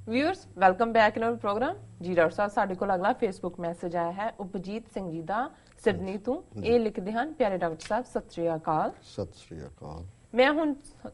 Viewers welcome back in our program जी doctor साहब ਸਾਡੇ ਕੋਲ ਅਗਲਾ ਫੇਸਬੁੱਕ ਮੈਸੇਜ ਆਇਆ ਹੈ ਉਪਜੀਤ ਸਿੰਘ ਜੀ ਦਾ ਸਿਡਨੀ ਤੋਂ ਇਹ ਲਿਖਦੇ ਹਨ ਪਿਆਰੇ ਡਾਕਟਰ ਸਾਹਿਬ ਸਤਿ ਸ੍ਰੀ ਅਕਾਲ। ਸਤਿ ਸ੍ਰੀ ਅਕਾਲ। ਮੈਂ ਹੁਣ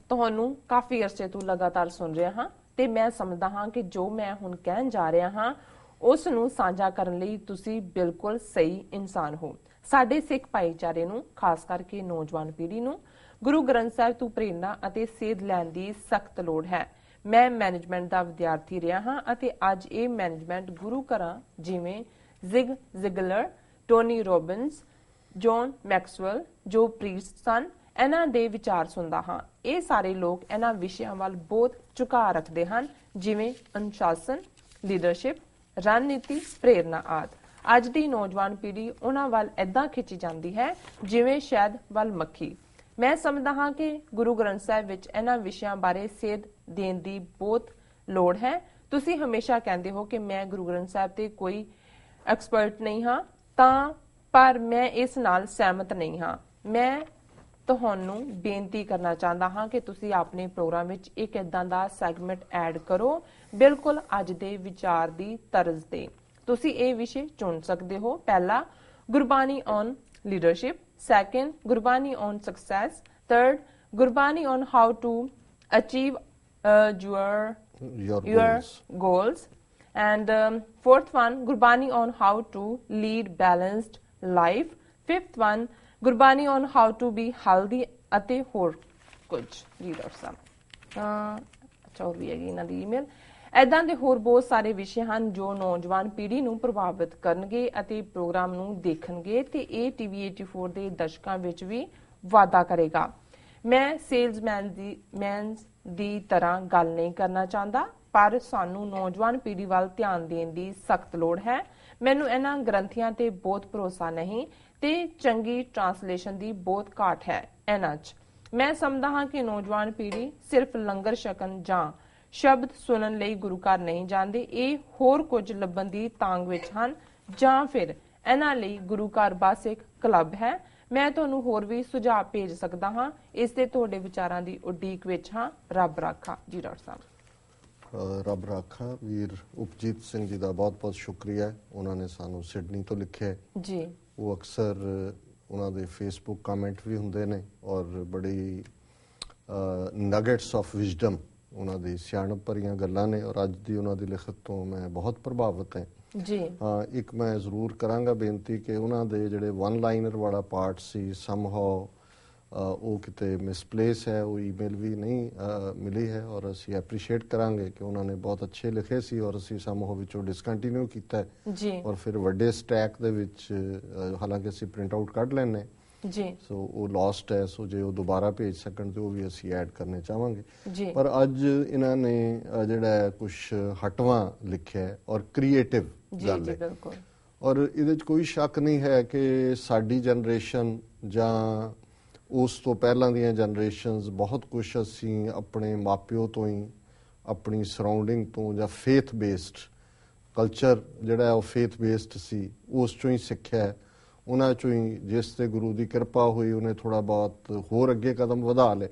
ਤੁਹਾਨੂੰ ਕਾਫੀ ਅਰਸੇ ਤੋਂ ਲਗਾਤਾਰ ਸੁਣ ਰਿਹਾ ਹਾਂ ਤੇ ਮੈਂ ਸਮਝਦਾ ਹਾਂ ਕਿ ਜੋ ਮੈਂ ਹੁਣ ਕਹਿਣ ਜਾ ਰਿਹਾ ਹਾਂ ਉਸ ਨੂੰ ਸਾਂਝਾ ਕਰਨ ਲਈ ਤੁਸੀਂ ਬਿਲਕੁਲ ਸਹੀ ਇਨਸਾਨ ਹੋ। ਸਾਡੇ ਸਿੱਖ ਭਾਈਚਾਰੇ ਨੂੰ ਖਾਸ ਕਰਕੇ ਨੌਜਵਾਨ ਪੀੜ੍ਹੀ ਨੂੰ ਗੁਰੂ ਗ੍ਰੰਥ ਸਾਹਿਬ ਤੋਂ ਪ੍ਰੇਰਨਾ ਅਤੇ ਸੇਧ ਲੈਣ ਦੀ ਸਖਤ ਲੋੜ ਹੈ। ਮੈਂ ਮੈਨੇਜਮੈਂਟ ਦਾ ਵਿਦਿਆਰਥੀ ਰਿਹਾ ਹਾਂ ਅਤੇ ਅੱਜ ਇਹ ਮੈਨੇਜਮੈਂਟ ਗੁਰੂ ਘਰਾਂ ਜਿਵੇਂ ਜ਼ਿਗਲਰ, ਟੋਨੀ ਰੋਬਿਨਸ, ਜੌਨ ਮੈਕਸਵੈਲ ਜੋ ਪ੍ਰੀਸਟ ਸਨ ਇਹਨਾਂ ਦੇ ਵਿਚਾਰ ਸੁਣਦਾ ਹਾਂ। ਇਹ ਸਾਰੇ ਲੋਕ ਇਹਨਾਂ ਵਿਸ਼ਿਆਂ ਵੱਲ ਬਹੁਤ ਝੁਕਾਅ ਰੱਖਦੇ ਹਨ ਜਿਵੇਂ ਅਨੁਸ਼ਾਸਨ, ਲੀਡਰਸ਼ਿਪ, ਰਣਨੀਤੀ, ਪ੍ਰੇਰਨਾ ਆਦਿ। ਅੱਜ ਦੀ ਨੌਜਵਾਨ ਪੀੜ੍ਹੀ ਉਹਨਾਂ ਵੱਲ ਏਦਾਂ ਖਿੱਚੀ ਜਾਂਦੀ ਹੈ ਜਿਵੇਂ ਸ਼ਹਿਦ ਵੱਲ ਮੱਖੀ। ਮੈਂ ਸਮਝਦਾ ਹਾਂ ਕਿ ਗੁਰੂ ਗ੍ਰੰਥ ਸਾਹਿਬ ਵਿੱਚ ਇਹਨਾਂ ਵਿਸ਼ਿਆਂ ਬਾਰੇ ਸੇਧ ਦੇਣ ਦੀ ਬਹੁਤ ਲੋੜ ਹੈ। ਤੁਸੀਂ ਹਮੇਸ਼ਾ ਕਹਿੰਦੇ ਹੋ ਕਿ ਮੈਂ ਗੁਰੂ ਗ੍ਰੰਥ ਸਾਹਿਬ ਤੇ ਕੋਈ ਐਕਸਪਰਟ ਨਹੀਂ ਹਾਂ ਪਰ ਮੈਂ ਇਸ ਨਾਲ ਸਹਿਮਤ ਨਹੀਂ ਹਾਂ। ਮੈਂ ਤੁਹਾਨੂੰ ਬੇਨਤੀ ਕਰਨਾ ਚਾਹੁੰਦਾ ਹਾਂ ਕਿ ਤੁਸੀਂ ਆਪਣੇ ਪ੍ਰੋਗਰਾਮ ਵਿੱਚ ਇੱਕ ਏਦਾਂ ਦਾ ਸੈਗਮੈਂਟ ਐਡ ਕਰੋ ਬਿਲਕੁਲ ਅੱਜ ਦੇ ਵਿਚਾਰ ਦੀ ਤਰਜ਼ ਤੇ। ਤੁਸੀਂ ਇਹ ਵਿਸ਼ੇ ਚੁਣ ਸਕਦੇ ਹੋ। ਪਹਿਲਾ, Gurbani on leadership. Second, Gurbani on success. Third, Gurbani on how to achieve your goals. And fourth one, Gurbani on how to lead balanced life. Fifth one, Gurbani on how to be healthy ਅਤੇ ਹੋਰ ਕੁਝ reader ਸਾਹਿਬ ਅੱਛਾ ਹੋਰ ਵੀ ਹੈਗੀ ਇਹਨਾਂ ਦੀ email. ਏਦਾਂ ਦੇ ਹੋਰ ਬਹੁਤ ਸਾਰੇ ਵਿਸ਼ੇ ਹਨ ਜੋ ਨੌਜਵਾਨ ਪੀੜ੍ਹੀ ਨੂੰ ਪ੍ਰਭਾਵਿਤ ਕਰਨਗੇ ਅਤੇ ਪ੍ਰੋਗਰਾਮ ਨੂੰ ਦੇਖਣਗੇ ਤੇ ਇਹ ਟੀਵੀ 84 ਦੇ ਦਰਸ਼ਕਾਂ ਵਿੱਚ ਵੀ ਵਾਧਾ ਕਰੇਗਾ। ਮੈਂ ਸੇਲਜ਼ਮੈਨ ਦੀ ਤਰ੍ਹਾਂ ਗੱਲ ਨਹੀਂ ਕਰਨਾ ਚਾਹੁੰਦਾ ਪਰ ਸਾਨੂੰ ਨੌਜਵਾਨ ਪੀੜ੍ਹੀ ਵੱਲ ਧਿਆਨ ਦੇਣ ਦੀ ਸਖਤ ਲੋੜ ਹੈ। ਮੈਨੂੰ ਇਹਨਾਂ ਗ੍ਰੰਥੀਆਂ ਤੇ ਬਹੁਤ ਭਰੋਸਾ ਨਹੀਂ ਤੇ ਚੰਗੀ ਟ੍ਰਾਂਸਲੇਸ਼ਨ ਦੀ ਬਹੁਤ ਘਾਟ ਹੈ ਇਹਨਾਂ 'ਚ। ਮੈਂ ਸਮਝਦਾ ਹਾਂ ਕਿ ਨੌਜਵਾਨ ਪੀੜ੍ਹੀ ਸਿਰਫ ਲੰਗਰ ਛਕਣ ਜਾਂ ਸ਼ਬਦ ਸੁਣਨ ਲਈ ਗੁਰੂ ਘਰ ਨਹੀਂ ਜਾਂਦੇ। ਇਹ ਹੋਰ ਕੁਝ ਲੱਭਣ ਦੀ ਤਾਂਘ ਵਿੱਚ ਹਨ ਜਾਂ ਫਿਰ ਇਹਨਾਂ ਲਈ ਗੁਰੂ ਘਰ ਬਸ ਇੱਕ ਕਲੱਬ ਹੈ। ਮੈਂ ਤੁਹਾਨੂੰ ਹੋਰ ਵੀ ਸੁਝਾਅ ਭੇਜ ਸਕਦਾ ਹਾਂ। ਇਸ ਤੇ ਤੁਹਾਡੇ ਵਿਚਾਰਾਂ ਦੀ ਉਡੀਕ ਵਿੱਚ ਹਾਂ। ਰੱਬ ਰਾਖਾ ਜੀ ਡਾਕਟਰ ਸਾਹਿਬ। ਰੱਬ ਰਾਖਾ। ਵੀਰ ਉਪਜੀਤ ਸਿੰਘ ਜੀ ਦਾ ਬਹੁਤ ਬਹੁਤ ਸ਼ੁਕਰੀਆ। ਉਹਨਾਂ ਨੇ ਸਾਨੂੰ ਸਿਡਨੀ ਤੋਂ ਲਿਖਿਆ ਜੀ। ਉਹ ਅਕਸਰ ਉਹਨਾਂ ਦੇ ਫੇਸਬੁੱਕ ਕਮੈਂਟ ਵੀ ਹੁੰਦੇ ਨੇ ਔਰ ਬੜੀ ਨਗੇਟਸ ਆਫ ਵਿਜ਼ਡਮ ਉਹਨਾਂ ਦੀ ਸਿਆਣਪ ਭਰੀਆਂ ਗੱਲਾਂ ਨੇ ਔਰ ਅੱਜ ਦੀ ਉਹਨਾਂ ਦੀ ਲਿਖਤ ਤੋਂ ਮੈਂ ਬਹੁਤ ਪ੍ਰਭਾਵਿਤ ਹਾਂ ਜੀ। ਇੱਕ ਮੈਂ ਜ਼ਰੂਰ ਕਰਾਂਗਾ ਬੇਨਤੀ ਕਿ ਉਹਨਾਂ ਦੇ ਜਿਹੜੇ ਵਨ ਲਾਈਨਰ ਵਾਲਾ ਪਾਰਟ ਸੀ ਸਮਹਾਓ ਉਹ ਕਿਤੇ ਮਿਸਪਲੇਸ ਹੈ। ਉਹ ਈਮੇਲ ਵੀ ਨਹੀਂ ਮਿਲੀ ਹੈ ਔਰ ਅਸੀਂ ਐਪਰੀਸ਼ੀਏਟ ਕਰਾਂਗੇ ਕਿ ਉਹਨਾਂ ਨੇ ਬਹੁਤ ਅੱਛੇ ਲਿਖੇ ਸੀ ਔਰ ਅਸੀਂ ਸਮਹਾਓ ਵਿੱਚੋਂ ਡਿਸਕੰਟੀਨਿਊ ਕੀਤਾ ਜੀ ਔਰ ਫਿਰ ਵੱਡੇ ਸਟੈਕ ਦੇ ਵਿੱਚ ਹਾਲਾਂਕਿ ਅਸੀਂ ਪ੍ਰਿੰਟ ਆਊਟ ਕੱਢ ਲੈਂਦੇ ਜੀ ਸੋ ਉਹ ਲੋਸਟ ਹੈ। ਸੋ ਜੇ ਉਹ ਦੁਬਾਰਾ ਭੇਜ ਸਕਣ ਤੇ ਉਹ ਵੀ ਅਸੀਂ ਐਡ ਕਰਨੇ ਚਾਹਾਂਗੇ। ਪਰ ਅੱਜ ਇਹਨਾਂ ਨੇ ਜਿਹੜਾ ਕੁਝ ਹਟਵਾਂ ਲਿਖਿਆ ਔਰ ਕ੍ਰੀਏਟਿਵ ਗੱਲ ਹੈ ਔਰ ਇਹਦੇ 'ਚ ਕੋਈ ਸ਼ੱਕ ਨਹੀਂ ਹੈ ਕਿ ਸਾਡੀ ਜਨਰੇਸ਼ਨ ਜਾਂ ਉਸ ਤੋਂ ਪਹਿਲਾਂ ਦੀਆਂ ਜਨਰੇਸ਼ਨਸ ਬਹੁਤ ਕੁਝ ਅਸੀਂ ਆਪਣੇ ਮਾਪਿਓ ਤੋਂ ਹੀ ਆਪਣੀ ਸਰਾਊਂਡਿੰਗ ਤੋਂ ਜਾਂ ਫੇਥ ਬੇਸਡ ਕਲਚਰ ਜਿਹੜਾ ਉਹ ਫੇਥ ਬੇਸਡ ਸੀ ਉਸ 'ਚੋਂ ਹੀ ਸਿੱਖਿਆ। ਉਹਨਾਂ 'ਚੋਂ ਹੀ ਜਿਸ ਤੇ ਗੁਰੂ ਦੀ ਕਿਰਪਾ ਹੋਈ ਉਹਨੇ ਥੋੜ੍ਹਾ ਬਹੁਤ ਹੋਰ ਅੱਗੇ ਕਦਮ ਵਧਾ ਲਏ।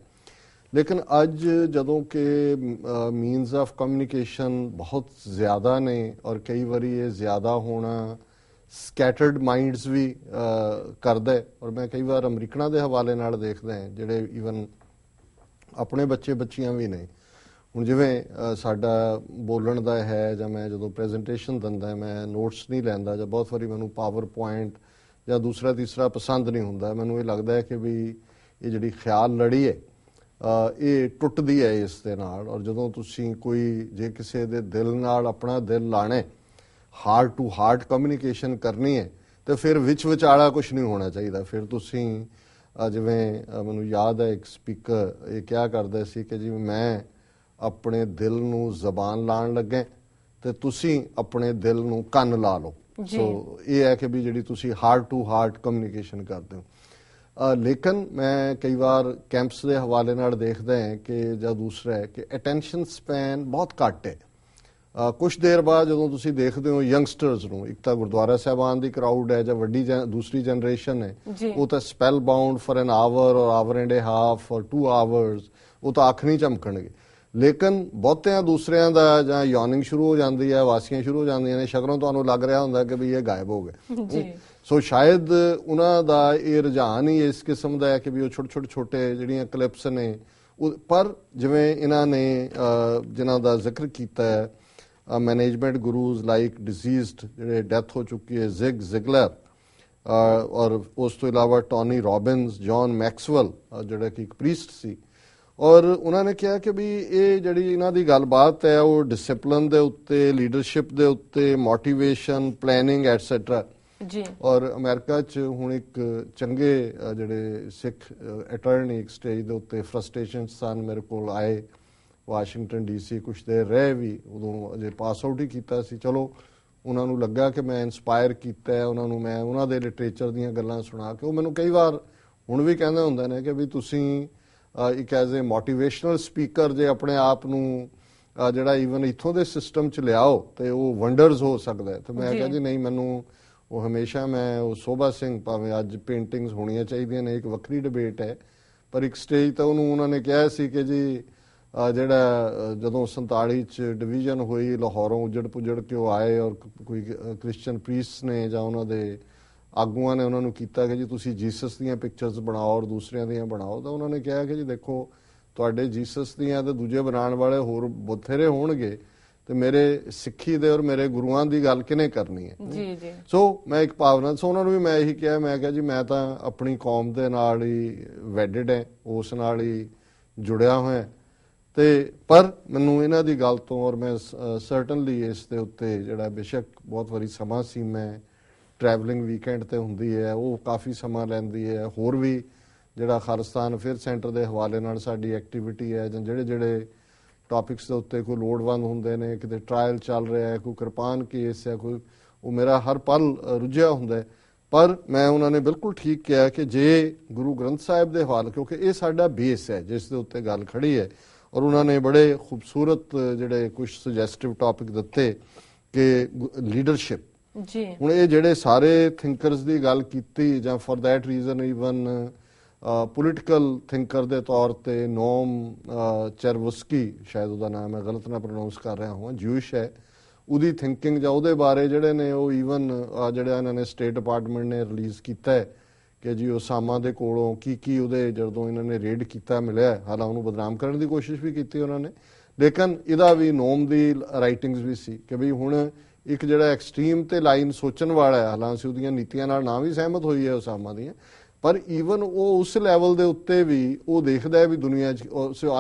ਲੇਕਿਨ ਅੱਜ ਜਦੋਂ ਕਿ ਮੀਨਸ ਆਫ ਕਮਿਊਨੀਕੇਸ਼ਨ ਬਹੁਤ ਜ਼ਿਆਦਾ ਨੇ ਔਰ ਕਈ ਵਾਰੀ ਇਹ ਜ਼ਿਆਦਾ ਹੋਣਾ ਸਕੈਟਰਡ ਮਾਈਂਡਸ ਵੀ ਕਰਦਾ ਔਰ ਮੈਂ ਕਈ ਵਾਰ ਅਮਰੀਕਨਾਂ ਦੇ ਹਵਾਲੇ ਨਾਲ ਦੇਖਦਾ ਜਿਹੜੇ ਈਵਨ ਆਪਣੇ ਬੱਚੀਆਂ ਵੀ ਨੇ। ਹੁਣ ਜਿਵੇਂ ਸਾਡਾ ਬੋਲਣ ਦਾ ਹੈ ਜਾਂ ਮੈਂ ਜਦੋਂ ਪ੍ਰੈਜੈਂਟੇਸ਼ਨ ਦਿੰਦਾ ਮੈਂ ਨੋਟਸ ਨਹੀਂ ਲੈਂਦਾ ਜਾਂ ਬਹੁਤ ਵਾਰੀ ਮੈਨੂੰ ਪਾਵਰ ਪੁਆਇੰਟ ਜਾਂ ਦੂਸਰਾ ਤੀਸਰਾ ਪਸੰਦ ਨਹੀਂ ਹੁੰਦਾ। ਮੈਨੂੰ ਇਹ ਲੱਗਦਾ ਹੈ ਕਿ ਵੀ ਇਹ ਜਿਹੜੀ ਖਿਆਲ ਲੜੀ ਹੈ ਇਹ ਟੁੱਟਦੀ ਹੈ ਇਸ ਦੇ ਨਾਲ ਔਰ ਜਦੋਂ ਤੁਸੀਂ ਜੇ ਕਿਸੇ ਦੇ ਦਿਲ ਨਾਲ ਆਪਣਾ ਦਿਲ ਲਾਣਾ ਹਾਰਟ ਟੂ ਹਾਰਟ ਕਮਿਊਨੀਕੇਸ਼ਨ ਕਰਨੀ ਹੈ ਤੇ ਫਿਰ ਵਿਚਾਲਾ ਕੁਝ ਨਹੀਂ ਹੋਣਾ ਚਾਹੀਦਾ। ਫਿਰ ਤੁਸੀਂ ਜਿਵੇਂ ਮੈਨੂੰ ਯਾਦ ਹੈ ਇੱਕ ਸਪੀਕਰ ਇਹ ਕਿਹਾ ਕਰਦਾ ਸੀ ਕਿ ਜਿਵੇਂ ਮੈਂ ਆਪਣੇ ਦਿਲ ਨੂੰ ਜ਼ਬਾਨ ਲਾਉਣ ਲੱਗੇ ਤੇ ਤੁਸੀਂ ਆਪਣੇ ਦਿਲ ਨੂੰ ਕੰਨ ਲਾ ਲਓ। ਸੋ ਇਹ ਹੈ ਕਿ ਵੀ ਜਿਹੜੀ ਤੁਸੀਂ ਹਾਰਟ ਟੂ ਹਾਰਟ ਕਮਿਊਨੀਕੇਸ਼ਨ ਕਰਦੇ ਹੋ। ਲੇਕਿਨ ਮੈਂ ਕਈ ਵਾਰ ਕੈਂਪਸ ਦੇ ਹਵਾਲੇ ਨਾਲ ਦੇਖਦਾ ਹਾਂ ਕਿ ਜਾਂ ਦੂਸਰਾ ਹੈ ਕਿ ਅਟੈਂਸ਼ਨ ਸਪੈਨ ਬਹੁਤ ਘੱਟ ਹੈ। ਕੁਛ ਦੇਰ ਬਾਅਦ ਜਦੋਂ ਤੁਸੀਂ ਦੇਖਦੇ ਹੋ ਯੰਗਸਟਰਸ ਨੂੰ ਇੱਕ ਤਾਂ ਗੁਰਦੁਆਰਾ ਸਾਹਿਬਾਨ ਦੀ ਕਰਾਊਡ ਹੈ ਜਾਂ ਵੱਡੀ ਦੂਸਰੀ ਜਨਰੇਸ਼ਨ ਹੈ ਉਹ ਤਾਂ spellbound for an hour or hour and a half or 2 hours ਉਹ ਤਾਂ ਅੱਖ ਨਹੀਂ ਝਮਕਣਗੇ। ਲੇਕਿਨ ਬਹੁਤਿਆਂ ਦੂਸਰਿਆਂ ਦਾ ਜਾਂ ਯਾਰਨਿੰਗ ਸ਼ੁਰੂ ਹੋ ਜਾਂਦੀ ਹੈ, ਵਾਸੀਆਂ ਸ਼ੁਰੂ ਹੋ ਜਾਂਦੀਆਂ ਨੇ, ਸ਼ਕਲੋਂ ਤੁਹਾਨੂੰ ਲੱਗ ਰਿਹਾ ਹੁੰਦਾ ਕਿ ਵੀ ਇਹ ਗਾਇਬ ਹੋ ਗਏ ਜੀ। ਸੋ ਸ਼ਾਇਦ ਉਹਨਾਂ ਦਾ ਇਹ ਰੁਝਾਨ ਹੀ ਇਸ ਕਿਸਮ ਦਾ ਹੈ ਕਿ ਵੀ ਉਹ ਛੋਟੇ ਜਿਹੜੀਆਂ ਕਲਿਪਸ ਨੇ ਪਰ ਜਿਵੇਂ ਇਹਨਾਂ ਨੇ ਜਿਨ੍ਹਾਂ ਦਾ ਜ਼ਿਕਰ ਕੀਤਾ ਹੈ ਮੈਨੇਜਮੈਂਟ ਗੁਰੂਜ਼ ਲਾਈਕ ਡਿਜ਼ੀਜ਼ਡ ਜਿਹੜੇ ਡੈਥ ਹੋ ਚੁੱਕੀ ਹੈ ਜ਼ਿਗ ਜ਼ਿਗਲਰ ਔਰ ਉਸ ਤੋਂ ਇਲਾਵਾ ਟੋਨੀ ਰੋਬਿਨਸ, ਜੌਨ ਮੈਕਸਵੈਲ ਜਿਹੜਾ ਕਿ ਇੱਕ ਪ੍ਰੀਸਟ ਸੀ ਔਰ ਉਹਨਾਂ ਨੇ ਕਿਹਾ ਕਿ ਵੀ ਇਹ ਜਿਹੜੀ ਇਹਨਾਂ ਦੀ ਗੱਲਬਾਤ ਹੈ ਉਹ ਡਿਸਿਪਲਿਨ ਦੇ ਉੱਤੇ, ਲੀਡਰਸ਼ਿਪ ਦੇ ਉੱਤੇ, ਮੋਟੀਵੇਸ਼ਨ, ਪਲੈਨਿੰਗ ਐਟਸੈਟਰਾ ਜੀ। ਔਰ ਅਮਰੀਕਾ 'ਚ ਹੁਣ ਇੱਕ ਚੰਗੇ ਜਿਹੜੇ ਸਿੱਖ ਅਟਾਰਨੀ ਇੱਕ ਸਟੇਜ ਦੇ ਉੱਤੇ ਫਰਸਟ੍ਰੇਸ਼ਨ ਸਨ ਮੇਰੇ ਕੋਲ ਆਏ ਵਾਸ਼ਿੰਗਟਨ DC ਕੁਛ ਦੇਰ ਰਹੇ ਵੀ, ਉਦੋਂ ਅਜੇ ਪਾਸ ਆਊਟ ਹੀ ਕੀਤਾ ਸੀ। ਚਲੋ ਉਹਨਾਂ ਨੂੰ ਲੱਗਾ ਕਿ ਮੈਂ ਇਨਸਪਾਇਰ ਕੀਤਾ ਹੈ ਉਹਨਾਂ ਨੂੰ, ਮੈਂ ਉਹਨਾਂ ਦੇ ਲਿਟਰੇਚਰ ਦੀਆਂ ਗੱਲਾਂ ਸੁਣਾ ਕੇ ਉਹ ਮੈਨੂੰ ਕਈ ਵਾਰ ਹੁਣ ਵੀ ਕਹਿੰਦੇ ਹੁੰਦੇ ਨੇ ਕਿ ਵੀ ਤੁਸੀਂ ਇੱਕ ਐਜ਼ ਏ ਮੋਟੀਵੇਸ਼ਨਲ ਸਪੀਕਰ ਜੇ ਆਪਣੇ ਆਪ ਨੂੰ ਜਿਹੜਾ ਈਵਨ ਇੱਥੋਂ ਦੇ ਸਿਸਟਮ 'ਚ ਲਿਆਓ ਤੇ ਉਹ ਵੰਡਰਸ ਹੋ ਸਕਦਾ ਹੈ। ਤੇ ਮੈਂ ਕਿਹਾ ਜੀ ਨਹੀਂ, ਮੈਨੂੰ ਉਹ ਹਮੇਸ਼ਾ ਮੈਂ ਉਹ ਸੋਭਾ ਸਿੰਘ ਭਾਵੇਂ ਅੱਜ ਪੇਂਟਿੰਗਸ ਹੋਣੀਆਂ ਚਾਹੀਦੀਆਂ ਨੇ, ਇੱਕ ਵੱਖਰੀ ਡਿਬੇਟ ਹੈ, ਪਰ ਇੱਕ ਸਟੇਜ ਤਾਂ ਉਹਨੂੰ ਉਹਨਾਂ ਨੇ ਕਿਹਾ ਸੀ ਕਿ ਜੀ ਜਿਹੜਾ ਜਦੋਂ 47 'ਚ ਡਿਵੀਜ਼ਨ ਹੋਈ ਲਾਹੌਰੋਂ ਉੱਜੜ ਪੁੱਜੜ ਕੇ ਉਹ ਆਏ ਔਰ ਕੋਈ ਕ੍ਰਿਸਚੀਅਨ ਪ੍ਰੀਸਟ ਨੇ ਜਾਂ ਉਹਨਾਂ ਦੇ ਆਗੂਆਂ ਨੇ ਉਹਨਾਂ ਨੂੰ ਕੀਤਾ ਕਿ ਜੀ ਤੁਸੀਂ ਜੀਸਸ ਦੀਆਂ ਪਿਕਚਰਸ ਬਣਾਓ ਔਰ ਦੂਸਰਿਆਂ ਦੀਆਂ ਬਣਾਓ, ਤਾਂ ਉਹਨਾਂ ਨੇ ਕਿਹਾ ਕਿ ਜੀ ਦੇਖੋ ਤੁਹਾਡੇ ਜੀਸਸ ਦੀਆਂ ਤੇ ਦੂਜੇ ਬਣਾਉਣ ਵਾਲੇ ਹੋਰ ਬਥੇਰੇ ਹੋਣਗੇ ਤੇ ਮੇਰੇ ਸਿੱਖੀ ਦੇ ਔਰ ਮੇਰੇ ਗੁਰੂਆਂ ਦੀ ਗੱਲ ਕਿਹਨੇ ਕਰਨੀ ਹੈ। ਜੀ ਜੀ। ਸੋ ਮੈਂ ਇੱਕ ਭਾਵਨਾ ਸੋ ਉਹਨਾਂ ਨੂੰ ਵੀ ਮੈਂ ਇਹੀ ਕਿਹਾ, ਮੈਂ ਕਿਹਾ ਜੀ ਮੈਂ ਤਾਂ ਆਪਣੀ ਕੌਮ ਦੇ ਨਾਲ ਹੀ ਵੈਡਡ ਹੈ, ਉਸ ਨਾਲ ਹੀ ਜੁੜਿਆ ਹੋਇਆ ਤੇ ਪਰ ਮੈਨੂੰ ਇਹਨਾਂ ਦੀ ਗੱਲ ਤੋਂ ਔਰ ਮੈਂ ਸਰਟਨਲੀ ਇਸ ਦੇ ਉੱਤੇ ਜਿਹੜਾ ਬੇਸ਼ੱਕ ਬਹੁਤ ਵਾਰੀ ਸਮਾਂ ਸੀ, ਮੈਂ ਟਰੈਵਲਿੰਗ ਵੀਕਐਂਡ ਤੇ ਹੁੰਦੀ ਹੈ, ਉਹ ਕਾਫੀ ਸਮਾਂ ਲੈਂਦੀ ਹੈ, ਹੋਰ ਵੀ ਜਿਹੜਾ ਖਾਲਿਸਤਾਨ ਫਿਰ ਸੈਂਟਰ ਦੇ ਹਵਾਲੇ ਨਾਲ ਸਾਡੀ ਐਕਟੀਵਿਟੀ ਹੈ ਜਾਂ ਜਿਹੜੇ ਟੌਪਿਕਸ ਦੇ ਉੱਤੇ ਕੋਈ ਲੋੜਵੰਦ ਹੁੰਦੇ ਨੇ, ਕਿਤੇ ਟ੍ਰਾਇਲ ਚੱਲ ਰਿਹਾ ਹੈ, ਕੋਈ ਕਿਰਪਾਨ ਕੇਸ ਹੈ, ਕੋਈ ਉਹ ਮੇਰਾ ਹਰ ਪਲ ਰੁੱਝਿਆ ਹੁੰਦਾ ਪਰ ਮੈਂ ਉਹਨਾਂ ਨੇ ਬਿਲਕੁਲ ਠੀਕ ਕਿਹਾ ਕਿ ਜੇ ਗੁਰੂ ਗ੍ਰੰਥ ਸਾਹਿਬ ਦੇ ਹਵਾਲੇ, ਕਿਉਂਕਿ ਇਹ ਸਾਡਾ ਬੇਸ ਹੈ ਜਿਸ ਦੇ ਉੱਤੇ ਗੱਲ ਖੜੀ ਹੈ ਔਰ ਉਹਨਾਂ ਨੇ ਬੜੇ ਖੂਬਸੂਰਤ ਜਿਹੜੇ ਕੁਝ ਸੁਜੈਸਟਿਵ ਟੌਪਿਕ ਦਿੱਤੇ ਕਿ ਲੀਡਰਸ਼ਿਪ ਜੀ। ਹੁਣ ਇਹ ਜਿਹੜੇ ਸਾਰੇ ਥਿੰਕਰਸ ਦੀ ਗੱਲ ਕੀਤੀ ਜਾਂ for that reason even political thinker ਦੇ ਤੌਰ ਤੇ ਨੋਮ ਚਰਵਸਕੀ, ਸ਼ਾਇਦ ਉਹਦਾ ਨਾਮ ਹੈ, ਗਲਤ ਨਾ ਪ੍ਰੋਨਾਂਸ ਕਰ ਰਿਹਾ ਹਾਂ, ਜਿਊਸ਼ ਹੈ, ਉਹਦੀ ਥਿੰਕਿੰਗ ਜਾਂ ਉਹਦੇ ਬਾਰੇ ਜਿਹੜੇ ਨੇ ਉਹ ਈਵਨ ਜਿਹੜਾ ਇਹਨਾਂ ਨੇ ਸਟੇਟ ਡਿਪਾਰਟਮੈਂਟ ਨੇ ਰਿਲੀਜ਼ ਕੀਤਾ ਹੈ ਕਿ ਜੀ ਉਸਾਮਾ ਦੇ ਕੋਲੋਂ ਕੀ ਉਹਦੇ ਜਦੋਂ ਇਹਨਾਂ ਨੇ ਰੇਡ ਕੀਤਾ ਮਿਲਿਆ, ਹਾਲਾਂ ਉਹਨੂੰ ਬਦਨਾਮ ਕਰਨ ਦੀ ਕੋਸ਼ਿਸ਼ ਵੀ ਕੀਤੀ ਉਹਨਾਂ ਨੇ, ਲੇਕਿਨ ਇਹਦਾ ਵੀ ਨੋਮ ਦੀ ਰਾਈਟਿੰਗਸ ਵੀ ਸੀ ਕਿ ਵੀ ਹੁਣ ਇੱਕ ਜਿਹੜਾ ਐਕਸਟ੍ਰੀਮ ਤੇ ਲਾਈਨ ਸੋਚਣ ਵਾਲਾ ਹੈ, ਹਾਲਾਂਕਿ ਉਹਦੀਆਂ ਨੀਤੀਆਂ ਨਾਲ ਨਾ ਵੀ ਸਹਿਮਤ ਹੋਈ ਹੈ ਉਸਾਮਾ ਦੀਆਂ, ਪਰ ਈਵਨ ਉਹ ਉਸ ਲੈਵਲ ਦੇ ਉੱਤੇ ਵੀ ਉਹ ਦੇਖਦਾ ਹੈ ਵੀ ਦੁਨੀਆ 'ਚ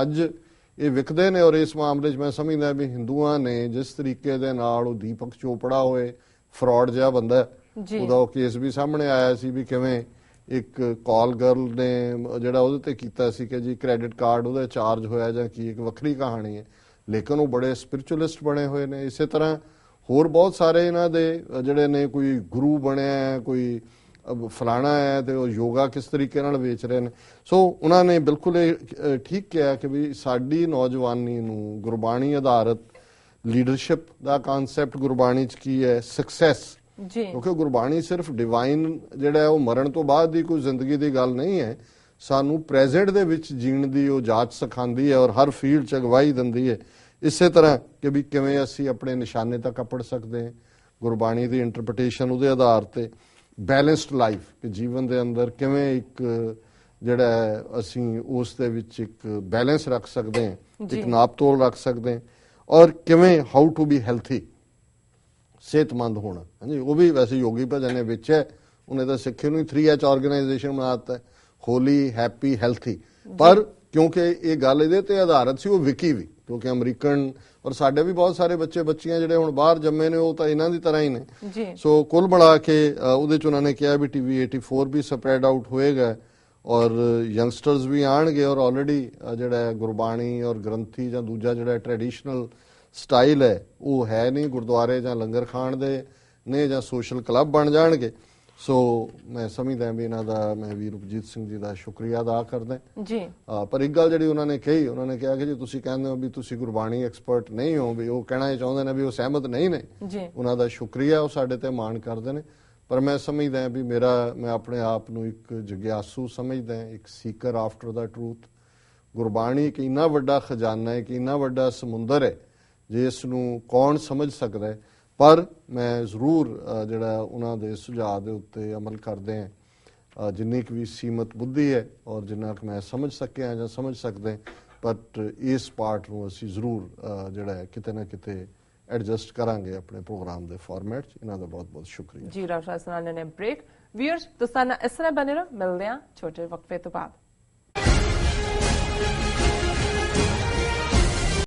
ਅੱਜ ਇਹ ਵਿਕਦੇ ਨੇ ਔਰ ਇਸ ਮਾਮਲੇ 'ਚ ਮੈਂ ਸਮਝਦਾ ਵੀ ਹਿੰਦੂਆਂ ਨੇ ਜਿਸ ਤਰੀਕੇ ਦੇ ਨਾਲ ਉਹ ਦੀਪਕ ਚੋਪੜਾ ਹੋਏ ਫਰਾਡ ਜਿਹਾ ਬੰਦਾ, ਉਹਦਾ ਉਹ ਕੇਸ ਵੀ ਸਾਹਮਣੇ ਆਇਆ ਸੀ ਵੀ ਕਿਵੇਂ ਇੱਕ ਕਾਲ ਗਰਲ ਨੇ ਜਿਹੜਾ ਉਹਦੇ ਤੇ ਕੀਤਾ ਸੀ ਕਿ ਜੀ ਕ੍ਰੈਡਿਟ ਕਾਰਡ ਉਹਦਾ ਚਾਰਜ ਹੋਇਆ ਜਾਂ ਕੀ, ਇੱਕ ਵੱਖਰੀ ਕਹਾਣੀ ਹੈ, ਲੇਕਿਨ ਉਹ ਬੜੇ ਸਪਿਰਿਚੁਅਲਿਸਟ ਬਣੇ ਹੋਏ ਨੇ। ਇਸੇ ਤਰ੍ਹਾਂ ਹੋਰ ਬਹੁਤ ਸਾਰੇ ਇਹਨਾਂ ਦੇ ਜਿਹੜੇ ਨੇ, ਕੋਈ ਗੁਰੂ ਬਣਿਆ, ਕੋਈ ਫਲਾਣਾ ਹੈ ਤੇ ਉਹ ਯੋਗਾ ਕਿਸ ਤਰੀਕੇ ਨਾਲ ਵੇਚ ਰਹੇ ਨੇ। ਸੋ ਉਹਨਾਂ ਨੇ ਬਿਲਕੁਲ ਇਹ ਠੀਕ ਕਿਹਾ ਕਿ ਵੀ ਸਾਡੀ ਨੌਜਵਾਨੀ ਨੂੰ ਗੁਰਬਾਣੀ ਆਧਾਰਿਤ ਲੀਡਰਸ਼ਿਪ ਦਾ ਕਨਸੈਪਟ ਗੁਰਬਾਣੀ 'ਚ ਕੀ ਹੈ, ਸਕਸੈਸ, ਕਿਉਂਕਿ ਗੁਰਬਾਣੀ ਸਿਰਫ ਡਿਵਾਈਨ ਜਿਹੜਾ ਉਹ ਮਰਨ ਤੋਂ ਬਾਅਦ ਦੀ ਕੋਈ ਜ਼ਿੰਦਗੀ ਦੀ ਗੱਲ ਨਹੀਂ ਹੈ, ਸਾਨੂੰ ਪ੍ਰੈਜ਼ੈਂਟ ਦੇ ਵਿੱਚ ਜੀਣ ਦੀ ਉਹ ਜਾਚ ਸਿਖਾਉਂਦੀ ਹੈ ਔਰ ਹਰ ਫੀਲਡ 'ਚ ਅਗਵਾਈ ਦਿੰਦੀ ਹੈ। ਇਸੇ ਤਰ੍ਹਾਂ ਕਿ ਵੀ ਕਿਵੇਂ ਅਸੀਂ ਆਪਣੇ ਨਿਸ਼ਾਨੇ ਤੱਕ ਅੱਪੜ ਸਕਦੇ ਹਾਂ, ਗੁਰਬਾਣੀ ਦੀ ਇੰਟਰਪ੍ਰੀਟੇਸ਼ਨ ਉਹਦੇ ਆਧਾਰ ਤੇ, ਬੈਲੈਂਸਡ ਲਾਈਫ ਕਿ ਜੀਵਨ ਦੇ ਅੰਦਰ ਕਿਵੇਂ ਇੱਕ ਜਿਹੜਾ ਅਸੀਂ ਉਸ ਦੇ ਵਿੱਚ ਇੱਕ ਬੈਲੈਂਸ ਰੱਖ ਸਕਦੇ ਹਾਂ, ਇੱਕ ਨਾਪ ਤੋਲ ਰੱਖ ਸਕਦੇ ਹਾਂ ਔਰ ਕਿਵੇਂ ਹਾਊ ਟੂ ਬੀ ਹੈਲਥੀ, ਸਿਹਤਮੰਦ ਹੋਣਾ। ਹਾਂਜੀ, ਉਹ ਵੀ ਵੈਸੇ ਯੋਗੀ ਭਜਨ ਨੇ ਵਿੱਚ ਹੈ, ਉਹਨੇ ਤਾਂ ਸਿੱਖੇ ਨੂੰ 3H ਆਰਗੇਨਾਈਜੇਸ਼ਨ ਬਣਾ ਦਿੱਤਾ, ਹੋਲੀ, ਹੈਪੀ, ਹੈਲਥੀ, ਪਰ ਕਿਉਂਕਿ ਇਹ ਗੱਲ ਇਹਦੇ ਤੇ ਆਧਾਰਿਤ ਸੀ ਉਹ ਵਿਕੀ ਵੀ, ਕਿਉਂਕਿ ਅਮਰੀਕਨ ਔਰ ਸਾਡੇ ਵੀ ਬਹੁਤ ਸਾਰੇ ਬੱਚੇ ਬੱਚੀਆਂ ਜਿਹੜੇ ਹੁਣ ਬਾਹਰ ਜੰਮੇ ਨੇ ਉਹ ਤਾਂ ਇਹਨਾਂ ਦੀ ਤਰ੍ਹਾਂ ਹੀ ਨੇ। ਸੋ ਕੁੱਲ ਬਣਾ ਕੇ ਉਹਦੇ ਚ ਉਹਨਾਂ ਨੇ ਕਿਹਾ ਵੀ TV84 ਵੀ ਸਪਰੈਡ ਆਊਟ ਹੋਏਗਾ ਔਰ ਯੰਗਸਟਰਸ ਵੀ ਆਣਗੇ ਔਰ ਆਲਰੇਡੀ ਜਿਹੜਾ ਗੁਰਬਾਣੀ ਔਰ ਗ੍ਰੰਥੀ ਜਾਂ ਦੂਜਾ ਜਿਹੜਾ ਟ੍ਰੈਡੀਸ਼ਨਲ ਸਟਾਈਲ ਹੈ ਉਹ ਹੈ ਨਹੀਂ, ਗੁਰਦੁਆਰੇ ਜਾਂ ਲੰਗਰ ਖਾਣ ਦੇ ਨੇ ਜਾਂ ਸੋਸ਼ਲ ਕਲੱਬ ਬਣ ਜਾਣਗੇ। ਸੋ ਮੈਂ ਸਮਝਦਾ ਵੀ ਇਹਨਾਂ ਦਾ ਮੈਂ ਵੀ ਰੂਪਜੀਤ ਸਿੰਘ ਜੀ ਦਾ ਸ਼ੁਕਰੀਆ ਅਦਾ ਕਰਦਾ ਜੀ। ਪਰ ਇੱਕ ਗੱਲ ਜਿਹੜੀ ਉਹਨਾਂ ਨੇ ਕਹੀ, ਉਹਨਾਂ ਨੇ ਕਿਹਾ ਕਿ ਜੇ ਤੁਸੀਂ ਕਹਿੰਦੇ ਹੋ ਵੀ ਤੁਸੀਂ ਗੁਰਬਾਣੀ ਐਕਸਪਰਟ ਨਹੀਂ ਹੋ, ਵੀ ਉਹ ਕਹਿਣਾ ਚਾਹੁੰਦੇ ਨੇ ਵੀ ਉਹ ਸਹਿਮਤ ਨਹੀਂ ਨੇ, ਉਹਨਾਂ ਦਾ ਸ਼ੁਕਰੀਆ, ਉਹ ਸਾਡੇ ਤੇ ਮਾਣ ਕਰਦੇ ਨੇ, ਪਰ ਮੈਂ ਸਮਝਦਾ ਵੀ ਮੈਂ ਆਪਣੇ ਆਪ ਨੂੰ ਇੱਕ ਜਗਿਆਸੂ ਸਮਝਦਾ, ਇੱਕ ਸੀਕਰ ਆਫਟਰ ਦਾ ਟਰੂਥ, ਗੁਰਬਾਣੀ ਇੱਕ ਇੰਨਾ ਵੱਡਾ ਖਜ਼ਾਨਾ ਹੈ ਕਿ ਇੰਨਾ ਵੱਡਾ ਸਮੁੰਦਰ ਹੈ ਜਿਸ ਨੂੰ ਕੌਣ ਸਮਝ ਸਕਦਾ ਹੈ। ਪਰ ਮੈਂ ਜ਼ਰੂਰ ਜਿਹੜਾ ਉਹਨਾਂ ਦੇ ਸੁਝਾਅ ਦੇ ਉੱਤੇ ਅਮਲ ਕਰਦੇ ਹਾਂ, ਜਿੰਨੀ ਕੁ ਵੀ ਸੀਮਤ ਬੁੱਧੀ ਹੈ ਔਰ ਜਿੰਨਾ ਕੁ ਮੈਂ ਸਮਝ ਸਕਿਆ ਜਾਂ ਸਮਝ ਸਕਦੇ, ਬਟ ਇਸ ਪਾਰਟ ਨੂੰ ਅਸੀਂ ਜ਼ਰੂਰ ਜਿਹੜਾ ਹੈ ਕਿਤੇ ਨਾ ਕਿਤੇ ਐਡਜਸਟ ਕਰਾਂਗੇ ਆਪਣੇ ਪ੍ਰੋਗਰਾਮ ਦੇ ਫਾਰਮੈਟ 'ਚ। ਇਹਨਾਂ ਦਾ ਬਹੁਤ ਬਹੁਤ ਸ਼ੁਕਰੀਆ ਜੀ। ਡਾਕਟਰ ਸਨਾਨ ਨੇ ਬ੍ਰੇਕ ਵੀਅਰਸ ਤੁਸੀਂ ਇਸ ਤਰ੍ਹਾਂ ਬਣੇ ਰਹੋ, ਮਿਲਦੇ ਹਾਂ ਛੋਟੇ ਵਕਫੇ ਤੋਂ ਬਾਅਦ।